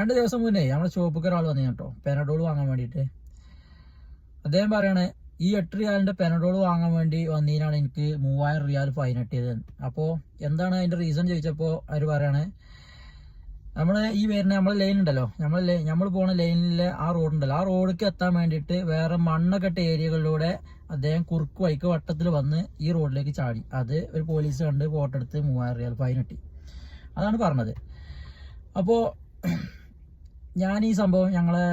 2 ദിവസം മുന്നേ നമ്മുടെ ഷോപ്പിൽ ഒരാൾ വന്നു കേട്ടോ, പെനഡോൾ വാങ്ങാൻ വേണ്ടിയിട്ട്. അദ്ദേഹം പറയണേ ഈ 8 റിയാലിന്റെ പെനഡോൾ വാങ്ങാൻ വേണ്ടി വന്നതിനാണ് എനിക്ക് 3000 റിയാൽ ഫൈൻ കിട്ടിയത്. അപ്പോൾ എന്താണ് അതിന്റെ റീസൺ ചോദിച്ചപ്പോൾ അവർ പറയണേ, നമ്മള് ഈ വരുന്ന നമ്മളെ ലൈൻ ഉണ്ടല്ലോ, നമ്മൾ പോണ ലൈനിലെ ആ റോഡ് ഉണ്ടല്ലോ, ആ റോഡിലേക്ക് എത്താൻ വേണ്ടിയിട്ട് വേറെ മണ്ണൊക്കെട്ട ഏരിയകളിലൂടെ അദ്ദേഹം കുറുക്ക് വൈക്ക് വട്ടത്തിൽ വന്ന് ഈ റോഡിലേക്ക് ചാടി. അത് ഒരു പോലീസ് കണ്ട് ഫോട്ടോ എടുത്ത് 3000 റിയാൽ ഫൈൻ കിട്ടി. അതാണ് പറഞ്ഞത്. അപ്പോൾ ഞാൻ ഈ സംഭവം ഞങ്ങളെ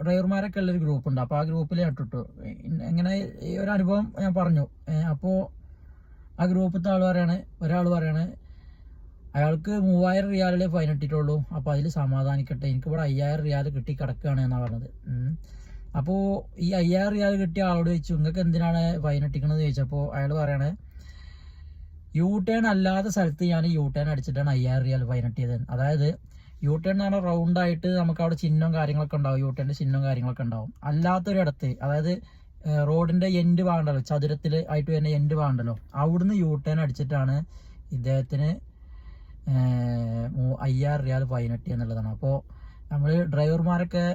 ഡ്രൈവർമാരൊക്കെ ഉള്ളൊരു ഗ്രൂപ്പ് ഉണ്ട്, അപ്പോൾ ആ ഗ്രൂപ്പിൽ ഇട്ടിട്ടു ഇങ്ങനെ ഈ ഒരു അനുഭവം ഞാൻ പറഞ്ഞു. അപ്പോൾ ആ ഗ്രൂപ്പിലത്തെ ഒരാൾ പറയാണ് അയാൾക്ക് 3000 റിയാലിലെ ഫൈൻ ഇട്ടിട്ടുള്ളൂ, അപ്പോൾ അതിൽ സമാധാനിക്കട്ടെ, എനിക്കിവിടെ 5000 റിയാൽ കിട്ടി കിടക്കുകയാണ് എന്നാണ് പറഞ്ഞത്. അപ്പോൾ ഈ 5000 റിയാൽ കിട്ടിയ ആളോട് ചോദിച്ചു നിങ്ങൾക്ക് എന്തിനാണ് ഫൈൻ ഇട്ടിക്കണമെന്ന് ചോദിച്ചപ്പോൾ അയാൾ പറയണേ യു ടേൺ അല്ലാത്ത സ്ഥലത്ത് ഞാൻ യു ടേൺ അടിച്ചിട്ടാണ് 5000 റിയാൽ ഫൈൻ ഇട്ടിയത്. അതായത് യു ടേൺ എന്ന് പറഞ്ഞാൽ റൗണ്ടായിട്ട് നമുക്ക് അവിടെ ചിഹ്നവും കാര്യങ്ങളൊക്കെ ഉണ്ടാവും, യു ടേണിന്റെ ചിഹ്നവും കാര്യങ്ങളൊക്കെ ഉണ്ടാവും. അല്ലാത്തൊരിടത്ത്, അതായത് റോഡിന്റെ എൻഡ് ഭാഗമുണ്ടല്ലോ, ചതുരത്തിൽ ആയിട്ട് വരുന്ന എൻഡ് ഭാഗമുണ്ടല്ലോ, അവിടുന്ന് യു ടേൺ അടിച്ചിട്ടാണ് ഇദ്ദേഹത്തിന് 5000 റിയാൽ ഫൈൻ കിട്ടി എന്നുള്ളതാണ്. അപ്പോൾ നമ്മൾ ഡ്രൈവർമാരൊക്കെ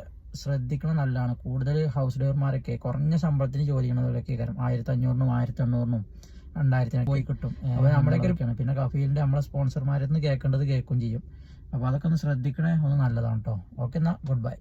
ശ്രദ്ധിക്കണം, നല്ലതാണ്. കൂടുതൽ ഹൗസ് ഡ്രൈവർമാരൊക്കെ കുറഞ്ഞ ശമ്പളത്തിന് ജോലി ചെയ്യണവരൊക്കെ കാരണം 1500-നും 1800-നും 2000-നും പോയി കിട്ടും. അപ്പോൾ നമ്മുടെയൊക്കെയാണ് പിന്നെ കഫീലിന്റെ നമ്മളെ സ്പോൺസർമാരിൽ നിന്ന് കേൾക്കേണ്ടത് കേൾക്കും ചെയ്യും. അപ്പോൾ അതൊക്കെ ഒന്ന് ശ്രദ്ധിക്കണേ, ഒന്ന് നല്ലതാണ് കേട്ടോ. ഓക്കെ, എന്നാൽ ഗുഡ് ബൈ.